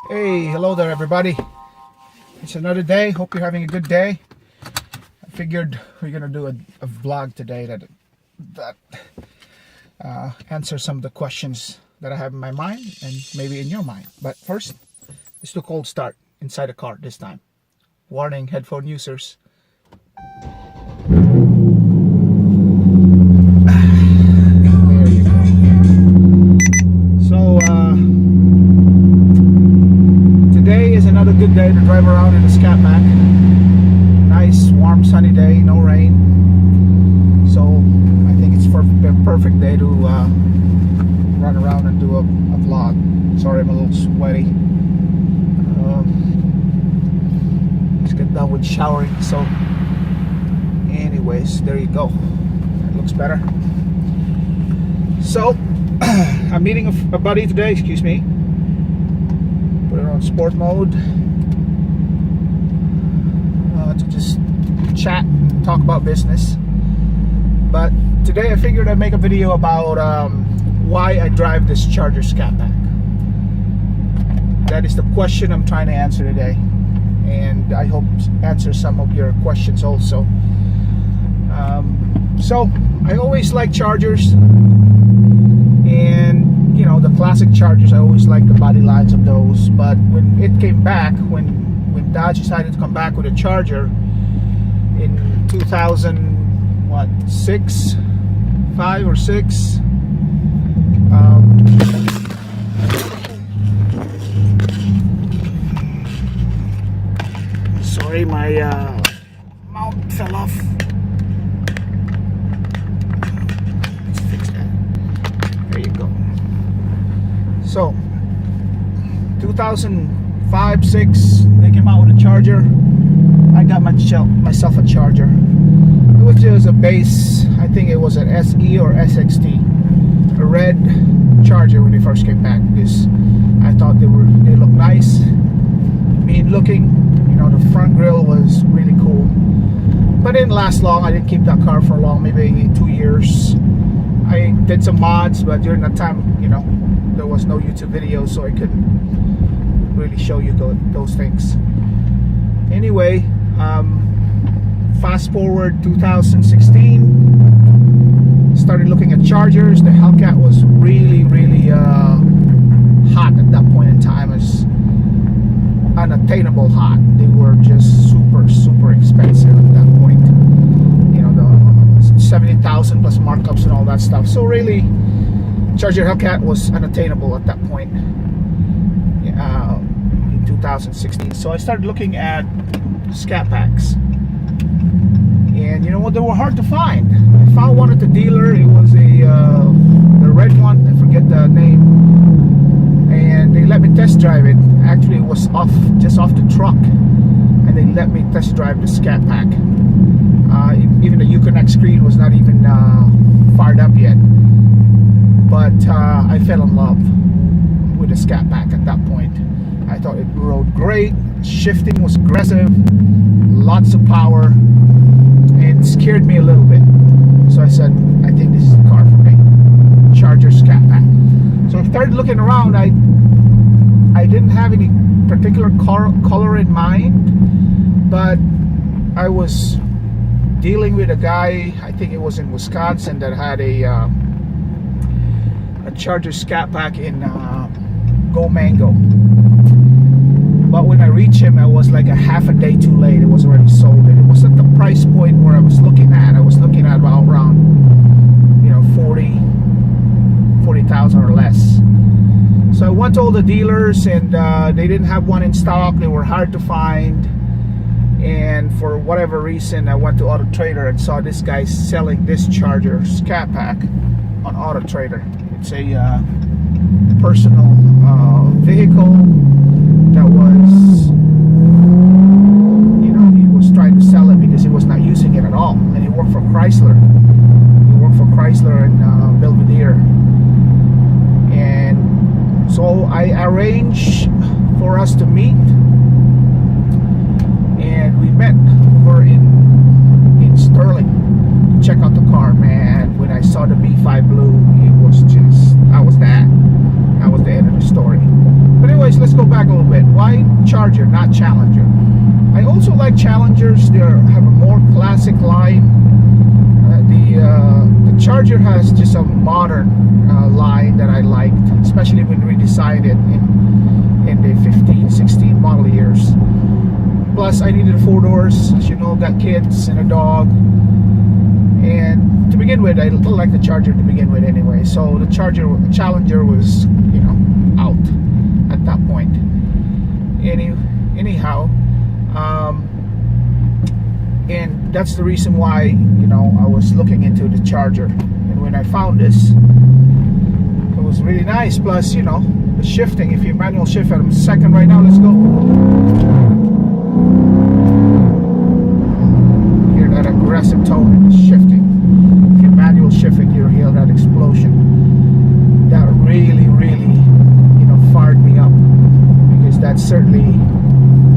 Hey, hello there everybody. It's another day. Hope you're having a good day. I figured we're gonna do a vlog today that answers some of the questions that I have in my mind and maybe in your mind. But first, let's do a cold start inside a car this time. Warning, headphone users. There you go. So today is another good day to drive around in the Scat. Nice, warm, sunny day, no rain. So I think it's a perfect day to run around and do a vlog. Sorry, I'm a little sweaty. Just get done with showering. So anyways, there you go. That looks better. So I'm meeting a buddy today, excuse me. Put it on sport mode to just chat and talk about business. But today I figured I'd make a video about why I drive this Charger Scat. That is the question I'm trying to answer today, and I hope answer some of your questions also. So I always like Chargers, and you know, the classic Chargers, I always like the body lines of those. But when it came back, when Dodge decided to come back with a Charger in 2006, 5 or 6, sorry, my mount fell off. Let's fix that. There you go. So 2005, 6, they came out with a Charger. I got myself a Charger. It was just a base, I think it was an SE or SXT, a red Charger when they first came back, because I thought they looked nice, mean looking. You know, the front grille was really cool, but it didn't last long. I didn't keep that car for long, maybe 2 years. I did some mods, but during that time, you know, there was no YouTube videos, so I couldn't really show you those things. Anyway, fast forward 2016, started looking at Chargers. The Hellcat was really hot at that point in time. It was unattainable hot. They were just super expensive at that point. You know, the 70,000 plus markups and all that stuff. So really, Charger Hellcat was unattainable at that point in 2016. So I started looking at Scat Packs, and you know what, they were hard to find. I found one at the dealer. It was the red one, I forget the name, and they let me test drive it. Actually, it was just off the truck, and they let me test drive the Scat Pack. Even the Uconnect screen was not even fired up yet. But I fell in love with the Scat Pack at that point. I thought it rode great. Shifting was aggressive, lots of power, and it scared me a little bit. So I said, I think this is the car for me. Charger Scat Pack. So I started looking around. I didn't have any particular color in mind, but I was dealing with a guy, I think it was in Wisconsin, that had a Charger Scat Pack in Go Mango. But when I reached him, I was like a half a day too late. It was already sold, and it was at the price point where I was looking at. I was looking at about around, you know, 40,000 or less. So I went to all the dealers, and they didn't have one in stock. They were hard to find, and for whatever reason, I went to Auto Trader and saw this guy selling this Charger Scat Pack on Auto Trader. It's a personal vehicle that was, you know, he was trying to sell it because he was not using it at all, and he worked for Chrysler. He worked for Chrysler in Belvedere, and so I arranged for us to meet, and we met over in Sterling to check out the car. Man, when I saw the B5 Blue, it was just, that was the end of the story. But anyways, let's let's go back a little bit. Why Charger, not Challenger? I also like Challengers. They have a more classic line. The Charger has just a modern line that I liked, especially when we redesigned it in the 15, 16 model years. Plus, I needed 4 doors. As you know, I've got kids and a dog. And to begin with, I don't like the Charger to begin with anyway. So the Challenger was, out at that point. Anyhow, and that's the reason why, I was looking into the Charger. And when I found this, it was really nice. Plus, the shifting. If you manual shift at a second right now, let's go. Hear that aggressive tone in the shifting. If you manual shift it, you hear that explosion. That really, really, fired me up, because that certainly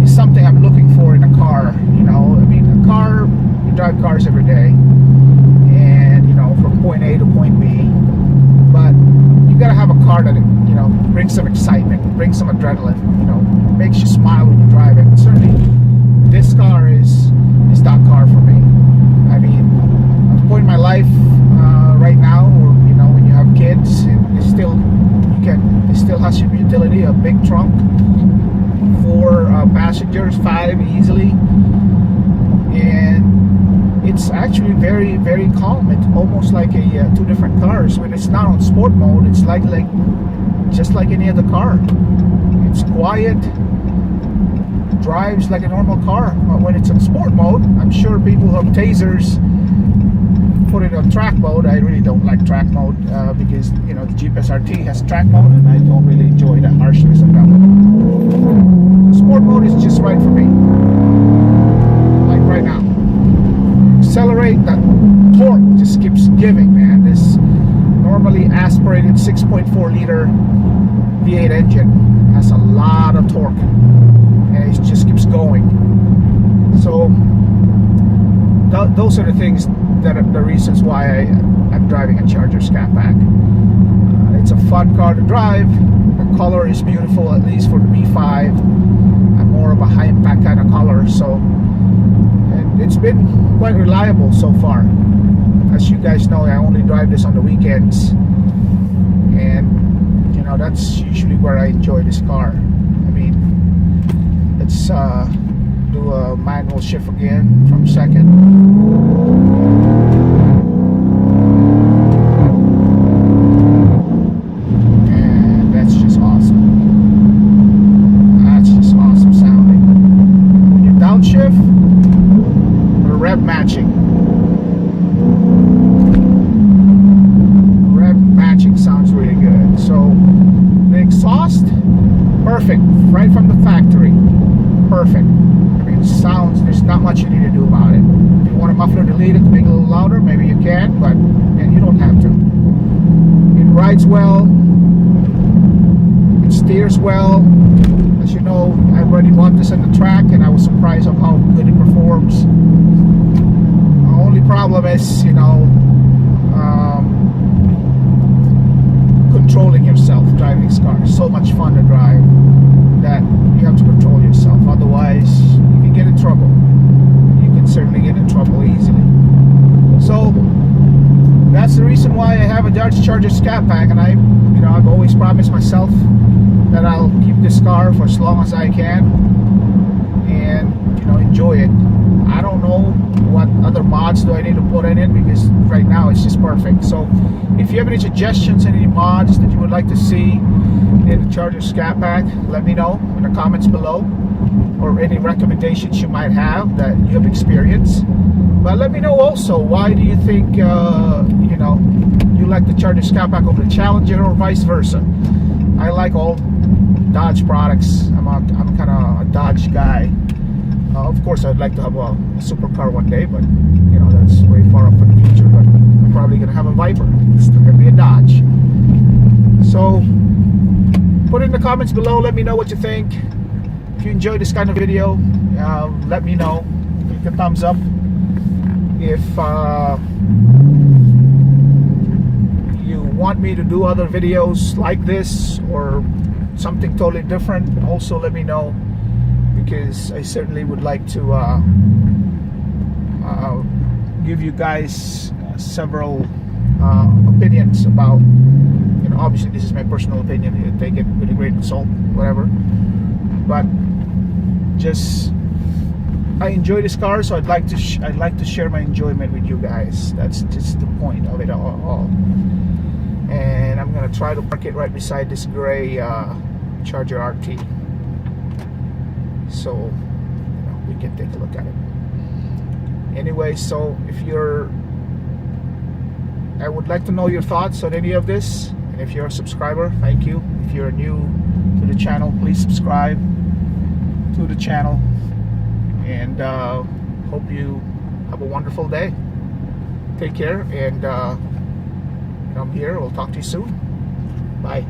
is something I'm looking for in a car. A car, you drive cars every day, and from point A to point B, but you gotta have a car that brings some excitement, brings some adrenaline, makes you smile when you drive it. And certainly this car is that car for me. At the point in my life right now, or when you have kids, it still has your utility, a big trunk, 4 passengers, 5 easily, and it's actually very, very calm. It's almost like 2 different cars. When it's not on sport mode, it's like just like any other car. It's quiet, drives like a normal car. But when it's in sport mode, I'm sure people who have tasers put it on track mode. I really don't like track mode because the Jeep SRT has track mode, and I don't really enjoy the harshness of that one. The sport mode is just right for me. Like right now, accelerate, that torque just keeps giving, man. This normally aspirated 6.4 liter V8 engine has a lot of torque, and it just keeps going. So those are the things that are the reasons why I'm driving a Charger Scatback. It's a fun car to drive. The color is beautiful, at least for the B5. I'm more of a high impact kind of color, so, and it's been quite reliable so far. As you guys know, I only drive this on the weekends, and that's usually where I enjoy this car. Let's do a manual shift again from second. And that's just awesome. That's just awesome sounding. When you downshift, we're rev matching. Rev matching sounds really good. So the exhaust, perfect, right from the factory. Perfect. It sounds, there's not much you need to do about it. If you want a muffler deleted to make it a little louder, maybe you can, but you don't have to. It rides well. It steers well. As you know, I've already bought this on the track, and I was surprised of how good it performs. The only problem is, controlling yourself driving this car. It's so much fun to drive that you have to control yourself. Otherwise, you can get in trouble. You can certainly get in trouble easily. So that's the reason why I have a Dodge Charger Scatback, and I've always promised myself that I'll keep this car for as long as I can and enjoy it. I don't know what other mods do I need to put in it, because right now it's just perfect. So if you have any suggestions, any mods that you would like to see in the Charger Scatback, let me know in the comments below, or any recommendations you might have that you have experienced. But let me know also, why do you think you like the Charger Scatback over the Challenger, or vice versa? I like all Dodge products. I'm kind of a Dodge guy. Of course, I'd like to have a supercar one day, but that's way far off in the future. But I'm probably gonna have a Viper. It's still gonna be a Dodge. So put it in the comments below. Let me know what you think. If you enjoyed this kind of video, let me know. Click a thumbs up. If you want me to do other videos like this, or something totally different, also let me know, because I certainly would like to give you guys several opinions about, you know, obviously this is my personal opinion, you take it with a grain of salt, whatever, but just I enjoy this car, so I'd like to share my enjoyment with you guys. That's just the point of it all. And I'm gonna try to park it right beside this gray Charger RT, so you know, we can take a look at it. Anyway, so if you're, I would like to know your thoughts on any of this, and if you're a subscriber, thank you. If you're new to the channel, please subscribe to the channel, and hope you have a wonderful day. Take care, and I'm here. We'll talk to you soon. Bye.